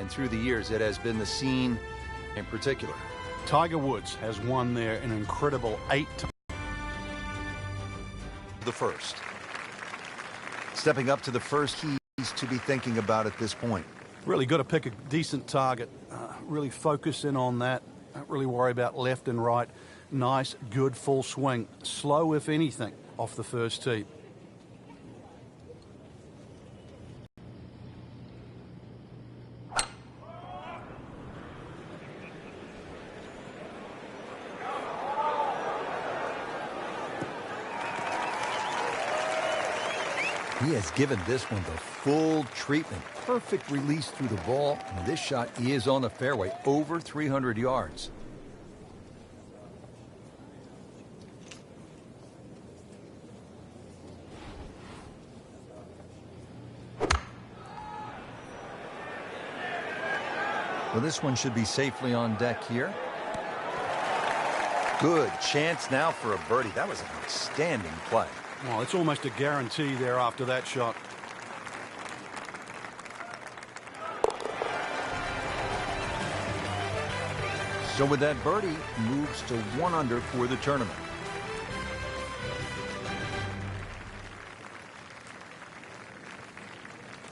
and through the years, it has been the scene in particular. Tiger Woods has won there an incredible 8 times. The first. Stepping up to the first, he's to be thinking about at this point. Really got to pick a decent target. Really focus in on that. Don't really worry about left and right. Nice, good full swing. Slow, if anything, off the first tee. He has given this one the full treatment. Perfect release through the ball. And this shot is on the fairway, over 300 yards. Well, this one should be safely on deck here. Good chance now for a birdie. That was an outstanding play. Well, it's almost a guarantee there after that shot. So with that birdie, moves to 1 under for the tournament.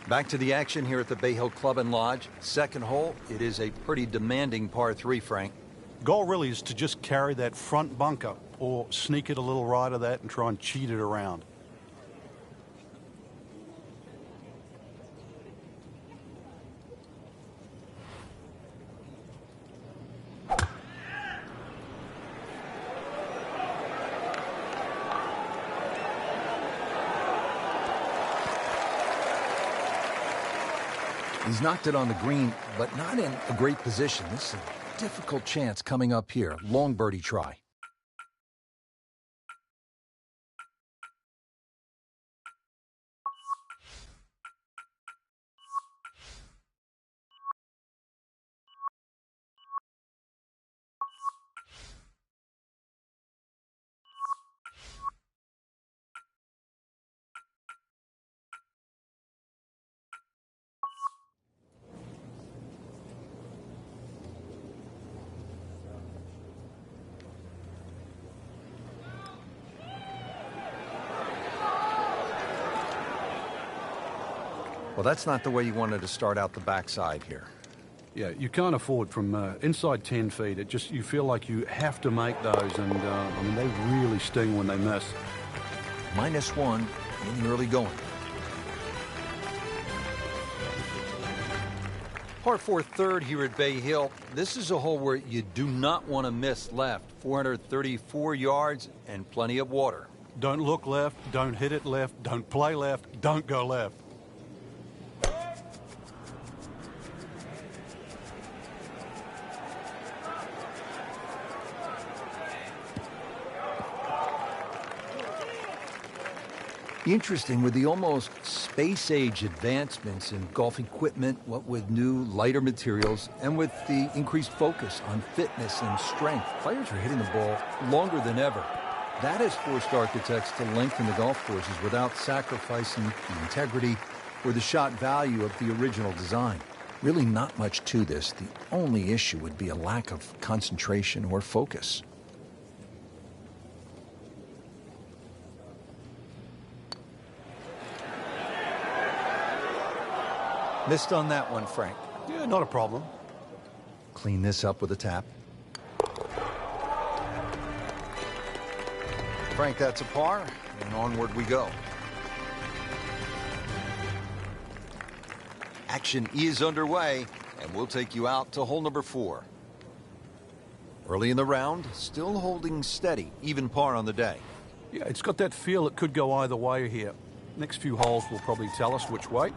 Back to the action here at the Bay Hill Club and Lodge. Second hole, it is a pretty demanding par 3, Frank. Goal really is to just carry that front bunker or sneak it a little right of that and try and cheat it around. He's knocked it on the green, but not in a great position. This is a difficult chance coming up here. Long birdie try. Well, that's not the way you wanted to start out the backside here. Yeah, you can't afford from inside 10 feet. It just, you feel like you have to make those, and I mean, they really sting when they miss. -1 in the early going. Par 4 third here at Bay Hill. This is a hole where you do not want to miss left. 434 yards and plenty of water. Don't look left, don't hit it left, don't play left, don't go left. Interesting, with the almost space-age advancements in golf equipment, what with new, lighter materials, and with the increased focus on fitness and strength, players are hitting the ball longer than ever. That has forced architects to lengthen the golf courses without sacrificing the integrity or the shot value of the original design. Really not much to this. The only issue would be a lack of concentration or focus. Missed on that one, Frank. Yeah, not a problem. Clean this up with a tap. Frank, that's a par, and onward we go. Action is underway, and we'll take you out to hole number 4. Early in the round, still holding steady, even par on the day. Yeah, it's got that feel it could go either way here. Next few holes will probably tell us which way.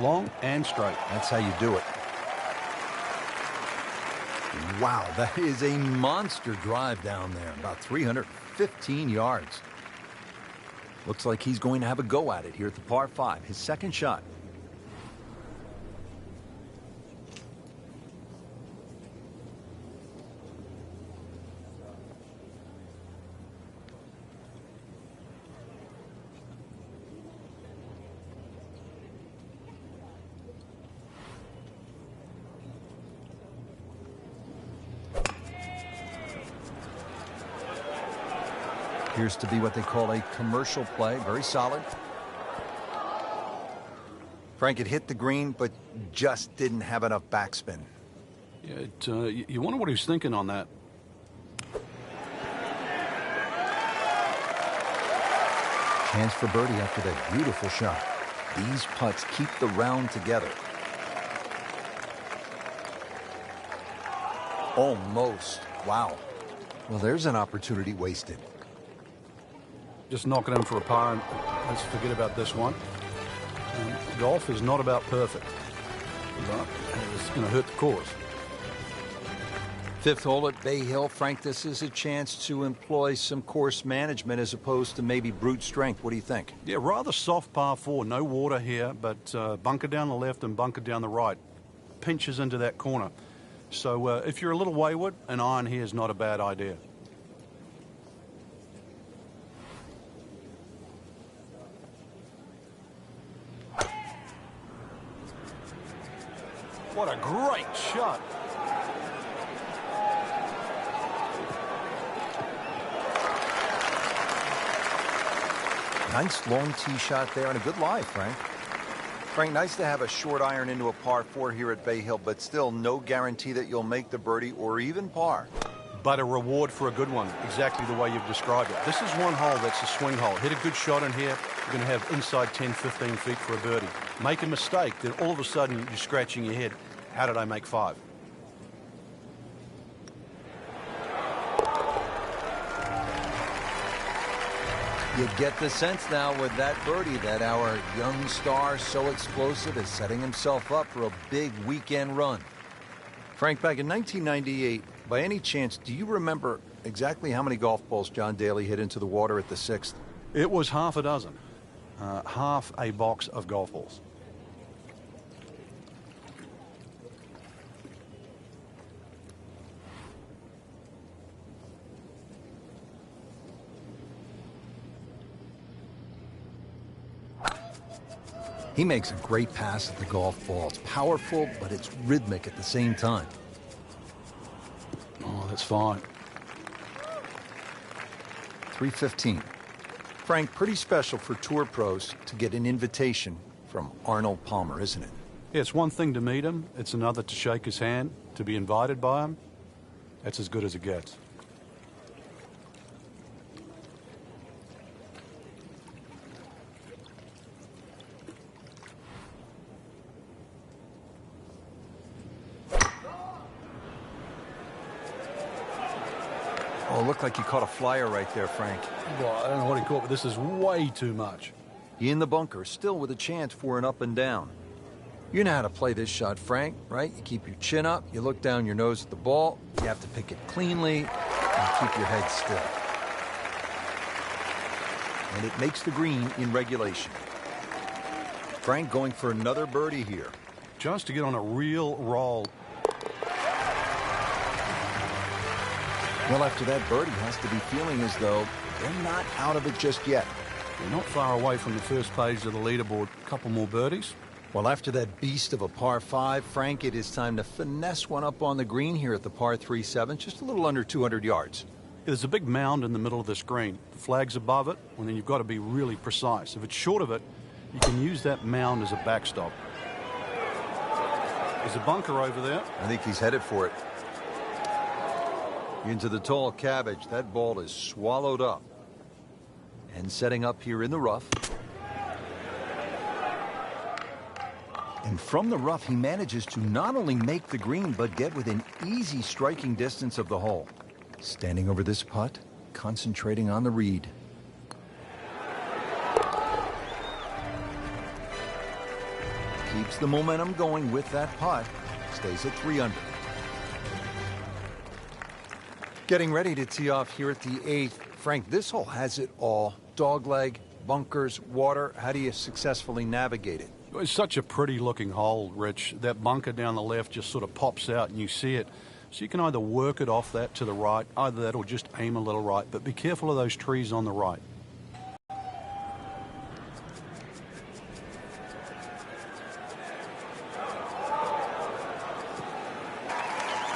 Long and straight. That's how you do it. Wow, that is a monster drive down there, about 315 yards. Looks like he's going to have a go at it here at the par 5, his second shot. Appears to be what they call a commercial play. Very solid. Frank, it hit the green, but just didn't have enough backspin. Yeah, you wonder what he's thinking on that. Chance for birdie after that beautiful shot. These putts keep the round together. Almost. Wow. Well, there's an opportunity wasted. Just knock it in for a par, and let's forget about this one. Golf is not about perfect, but it's going to hurt the cause. Fifth hole at Bay Hill. Frank, this is a chance to employ some course management as opposed to maybe brute strength. What do you think? Yeah, rather soft par 4. No water here, but bunker down the left and bunker down the right. Pinches into that corner. So if you're a little wayward, an iron here is not a bad idea. What a great shot. Nice long tee shot there and a good lie, Frank. Frank, nice to have a short iron into a par 4 here at Bay Hill, but still no guarantee that you'll make the birdie or even par. But a reward for a good one, exactly the way you've described it. This is one hole that's a swing hole. Hit a good shot in here, you're going to have inside 10, 15 feet for a birdie. Make a mistake, then all of a sudden you're scratching your head. How did I make 5? You get the sense now with that birdie that our young star, so explosive, is setting himself up for a big weekend run. Frank, back in 1998, by any chance, do you remember exactly how many golf balls John Daly hit into the water at the 6th? It was half a dozen. Half a box of golf balls. He makes a great pass at the golf ball. It's powerful, but it's rhythmic at the same time. Oh, that's fine. 315. Frank, pretty special for tour pros to get an invitation from Arnold Palmer, isn't it? Yeah, it's one thing to meet him. It's another to shake his hand, to be invited by him. That's as good as it gets. Oh, looked like you caught a flyer right there, Frank. Well, I don't know what he caught, but this is way too much. In the bunker, still with a chance for an up and down. You know how to play this shot, Frank, right? You keep your chin up, you look down your nose at the ball, you have to pick it cleanly, and keep your head still. And it makes the green in regulation. Frank going for another birdie here. Just to get on a real roll. Well, after that birdie, has to be feeling as though they're not out of it just yet. They're not far away from the first page of the leaderboard. A couple more birdies. Well, after that beast of a par 5, Frank, it is time to finesse one up on the green here at the par 3-7, just a little under 200 yards. There's a big mound in the middle of this green. The flag's above it, and then you've got to be really precise. If it's short of it, you can use that mound as a backstop. There's a bunker over there. I think he's headed for it. Into the tall cabbage. That ball is swallowed up. And setting up here in the rough. And from the rough, he manages to not only make the green, but get within easy striking distance of the hole. Standing over this putt, concentrating on the read. Keeps the momentum going with that putt. Stays at 3 under. Getting ready to tee off here at the 8th. Frank, this hole has it all. Dogleg, bunkers, water. How do you successfully navigate it? It's such a pretty looking hole, Rich. That bunker down the left just sort of pops out and you see it. So you can either work it off that to the right, either that or just aim a little right. But be careful of those trees on the right.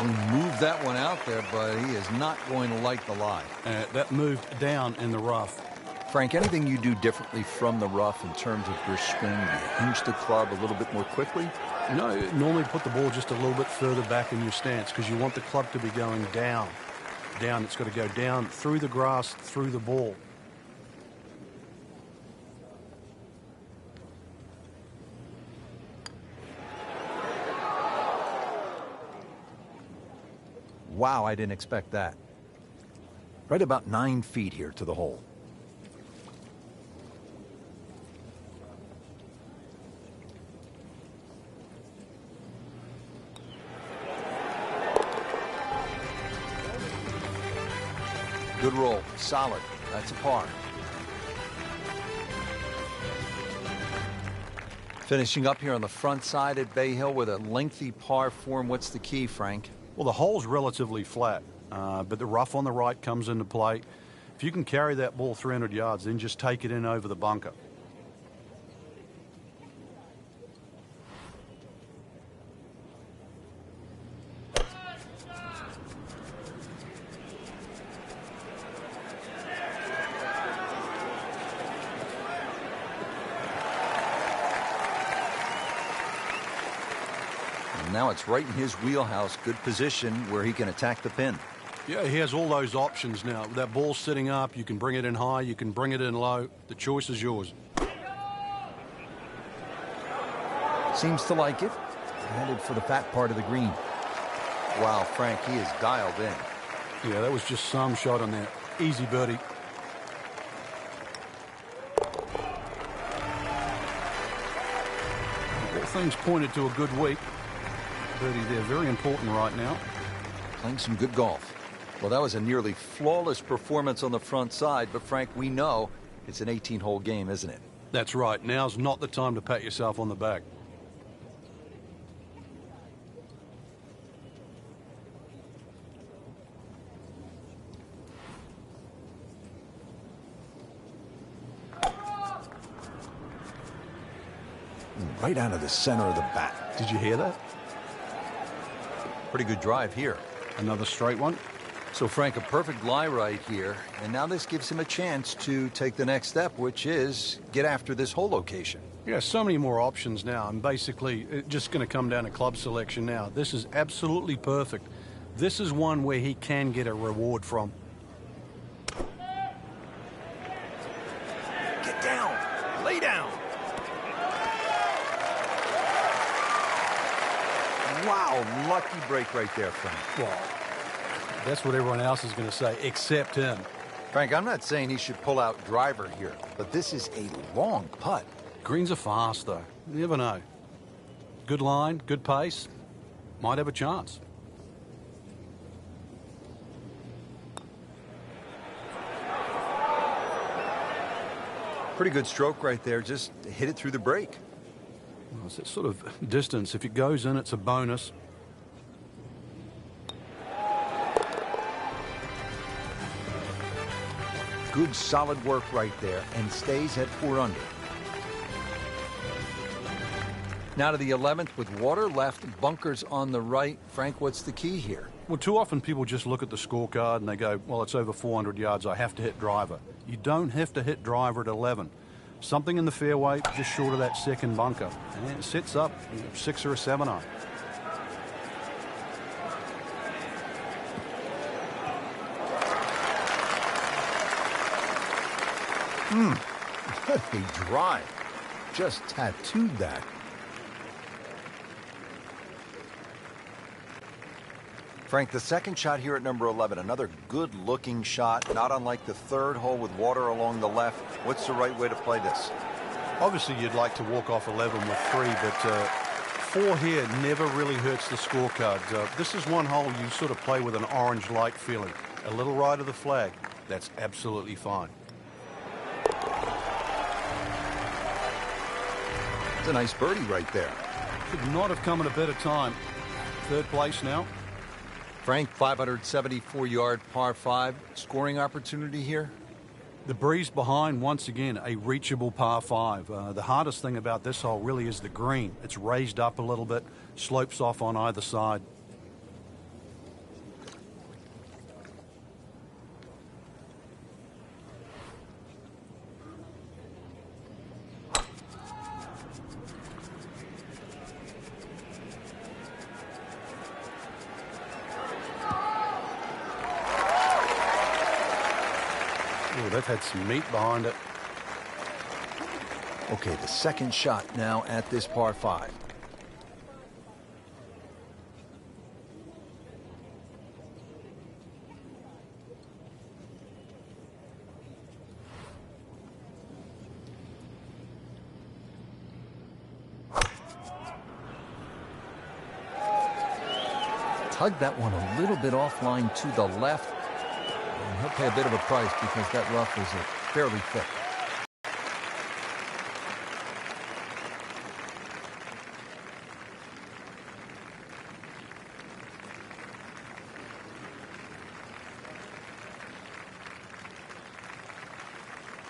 He moved that one out there, but he is not going to like the lie. That moved down in the rough. Frank, anything you do differently from the rough in terms of your swing? Do you hinge the club a little bit more quickly? No, normally put the ball just a little bit further back in your stance because you want the club to be going down. Down, it's got to go down through the grass, through the ball. Wow, I didn't expect that. Right about 9 feet here to the hole. Good roll. Solid. That's a par. Finishing up here on the front side at Bay Hill with a lengthy par form. What's the key, Frank? Well, the hole's relatively flat, but the rough on the right comes into play. If you can carry that ball 300 yards, then just take it in over the bunker. Now it's right in his wheelhouse. Good position where he can attack the pin. Yeah, he has all those options now. That ball's sitting up. You can bring it in high. You can bring it in low. The choice is yours. Seems to like it. Headed for the fat part of the green. Wow, Frank, he is dialed in. Yeah, that was just some shot on that. Easy birdie. All things pointed to a good week. Birdie there, very important right now. Playing some good golf. Well, that was a nearly flawless performance on the front side, but Frank, we know it's an 18-hole game, isn't it? That's right. Now's not the time to pat yourself on the back. Right out of the center of the bat. Did you hear that? Pretty good drive here. Another straight one. So, Frank, a perfect lie right here. And now this gives him a chance to take the next step, which is get after this hole location. Yeah, so many more options now. And basically, it's just going to come down to club selection now. This is absolutely perfect. This is one where he can get a reward from. Get down. Lay down. Wow, lucky break right there, Frank. Well, that's what everyone else is going to say, except him. Frank, I'm not saying he should pull out driver here, but this is a long putt. Greens are fast, though. You never know. Good line, good pace. Might have a chance. Pretty good stroke right there. Just hit it through the break. Well, it's that sort of distance. If it goes in, it's a bonus. Good solid work right there and stays at 4 under. Now to the 11th with water left, bunkers on the right. Frank, what's the key here? Well, too often people just look at the scorecard and they go, well, it's over 400 yards. I have to hit driver. You don't have to hit driver at 11. Something in the fairway just short of that second bunker. And it sits up 6 or a 7 iron. What a drive. Just tattooed that. Frank, the second shot here at number 11, another good-looking shot, not unlike the third hole with water along the left. What's the right way to play this? Obviously, you'd like to walk off 11 with 3, but 4 here never really hurts the scorecard. This is one hole you sort of play with an orange light feeling. A little right of the flag. That's absolutely fine. It's a nice birdie right there. Could not have come at a better time. Third place now. Frank, 574-yard par 5. Scoring opportunity here? The breeze behind, once again, a reachable par 5. The hardest thing about this hole really is the green. It's raised up a little bit, slopes off on either side. they've had some meat behind it. Okay, the second shot now at this par 5. Tugged that one a little bit offline to the left, and he'll pay a bit of a price because that rough is fairly thick.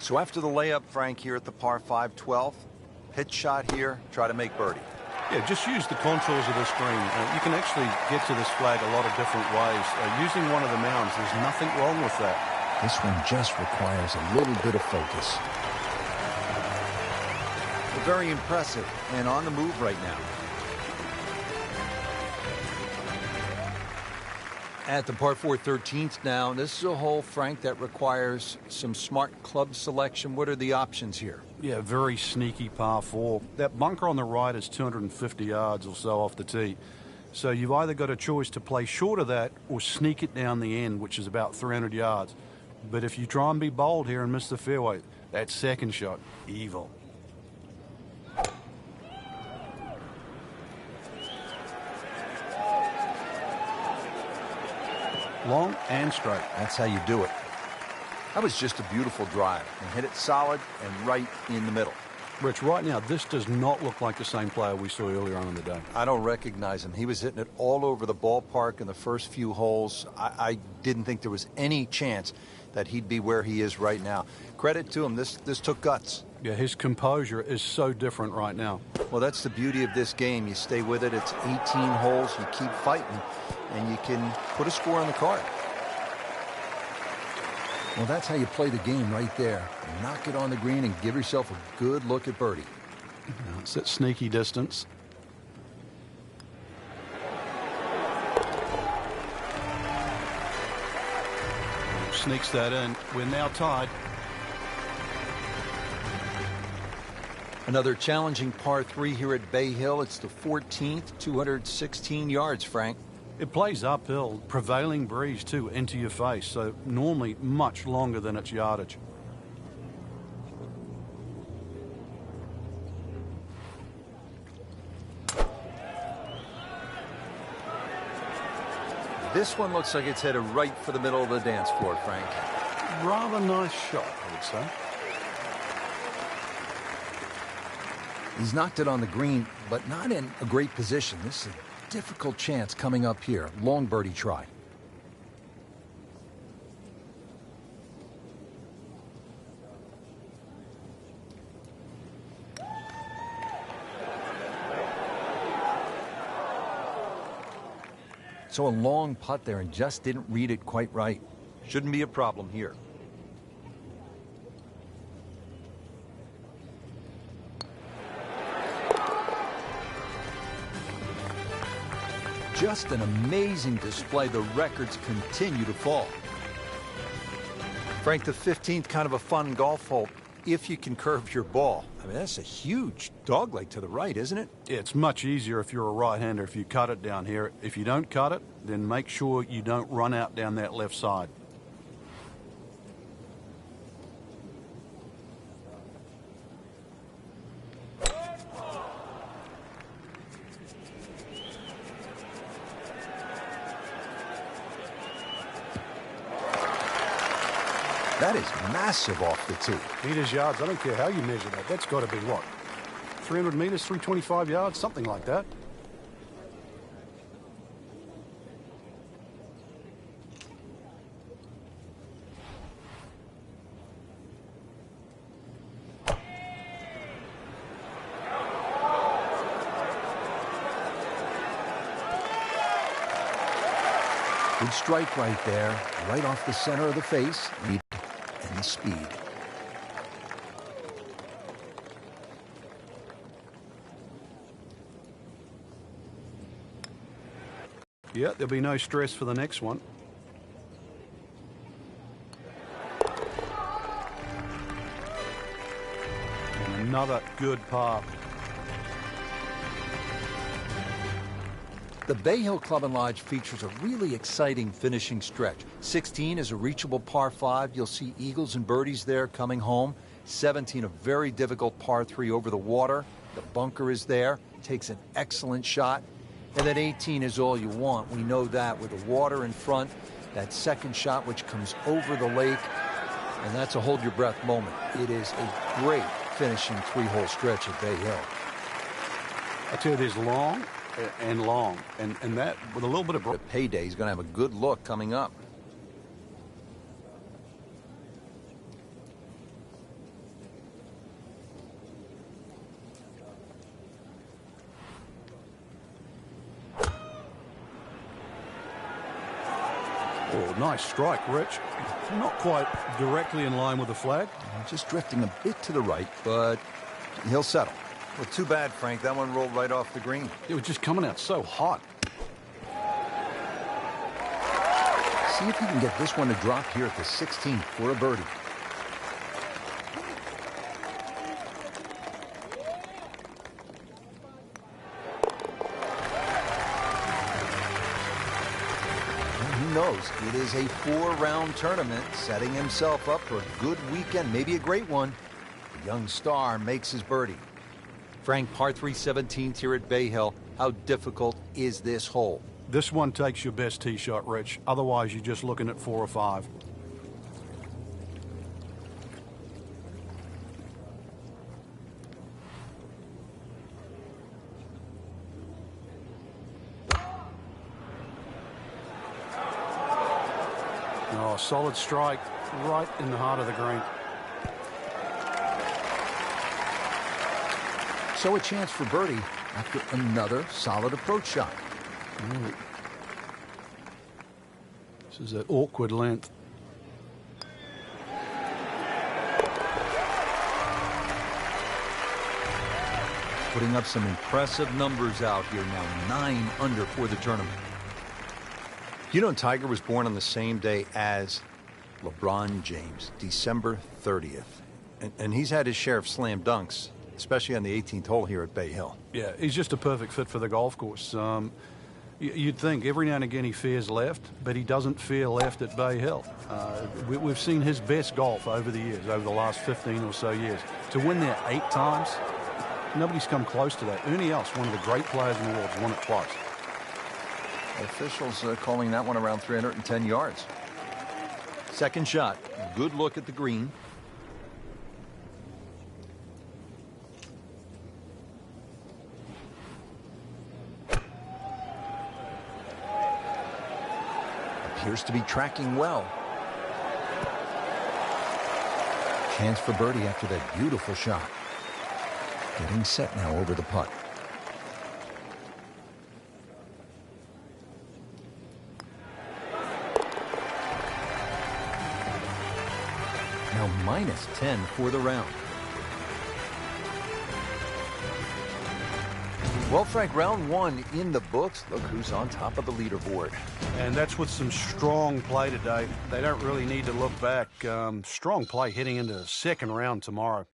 So after the layup, Frank, here at the par 5 12th, pitch shot here, try to make birdie. Yeah, just use the contours of this green. You can actually get to this flag a lot of different ways. Using one of the mounds, there's nothing wrong with that. This one just requires a little bit of focus. Well, very impressive and on the move right now. At the par 4 13th now, this is a hole, Frank, that requires some smart club selection. What are the options here? Yeah, very sneaky par 4. That bunker on the right is 250 yards or so off the tee. So you've either got a choice to play short of that or sneak it down the end, which is about 300 yards. But if you try and be bold here and miss the fairway, that second shot, evil. Long and straight. That's how you do it. That was just a beautiful drive and hit it solid and right in the middle. Rich, right now, this does not look like the same player we saw earlier on in the day. I don't recognize him. He was hitting it all over the ballpark in the first few holes. I didn't think there was any chance that he'd be where he is right now. Credit to him. This took guts. Yeah, his composure is so different right now. Well, that's the beauty of this game. You stay with it. It's 18 holes. You keep fighting, and you can put a score on the card. Well, that's how you play the game right there. Knock it on the green and give yourself a good look at birdie. It's that sneaky distance. Sneaks that in. We're now tied. Another challenging par 3 here at Bay Hill. It's the 14th, 216 yards, Frank. It plays uphill, prevailing breeze too, into your face, so normally much longer than its yardage. This one looks like it's headed right for the middle of the dance floor, Frank. Rather nice shot, I would say. He's knocked it on the green, but not in a great position. This is a difficult chance coming up here. Long birdie try. So a long putt there and just didn't read it quite right. Shouldn't be a problem here. Just an amazing display. The records continue to fall. Frank, the 15th, kind of a fun golf hole if you can curve your ball. I mean, that's a huge dogleg to the right, isn't it? It's much easier if you're a right-hander if you cut it down here. If you don't cut it, then make sure you don't run out down that left side. That is massive off the tee. Meters, yards, I don't care how you measure that. That's got to be what? 300 meters, 325 yards, something like that. Good strike right there, right off the center of the face. And the speed. Yeah, there'll be no stress for the next one. And another good par. The Bay Hill Club and Lodge features a really exciting finishing stretch. 16 is a reachable par 5. You'll see eagles and birdies there coming home. 17, a very difficult par 3 over the water. The bunker is there. Takes an excellent shot. And then 18 is all you want. We know that with the water in front. That second shot which comes over the lake. And that's a hold-your-breath moment. It is a great finishing 3-hole stretch at Bay Hill. I tell you, there's long and long. And that, with a little bit of... The payday, he's going to have a good look coming up. Oh, nice strike, Rich. Not quite directly in line with the flag. Just drifting a bit to the right, but he'll settle. Well, too bad, Frank. That one rolled right off the green. It was just coming out so hot. See if he can get this one to drop here at the 16th for a birdie. Who knows? It is a 4-round tournament, setting himself up for a good weekend, maybe a great one. The young star makes his birdie. Frank, par 3 17th here at Bay Hill. How difficult is this hole? This one takes your best tee shot, Rich. Otherwise, you're just looking at 4 or 5. Oh, solid strike right in the heart of the green. So a chance for birdie after another solid approach shot. This is an awkward length. Putting up some impressive numbers out here now. 9 under for the tournament. You know, Tiger was born on the same day as LeBron James, December 30th. And he's had his share of slam dunks, especially on the 18th hole here at Bay Hill. Yeah, he's just a perfect fit for the golf course. You'd think every now and again he fears left, but he doesn't fear left at Bay Hill. We've seen his best golf over the years, over the last 15 or so years. To win there 8 times, nobody's come close to that. Ernie Els, one of the great players in the world, has won it twice. Officials calling that one around 310 yards. Second shot. Good look at the green. Appears to be tracking well. Chance for birdie after that beautiful shot. Getting set now over the putt. Now -10 for the round. Well, Frank, round 1 in the books. Look who's on top of the leaderboard. And that's with some strong play today. They don't really need to look back. Strong play heading into the second round tomorrow.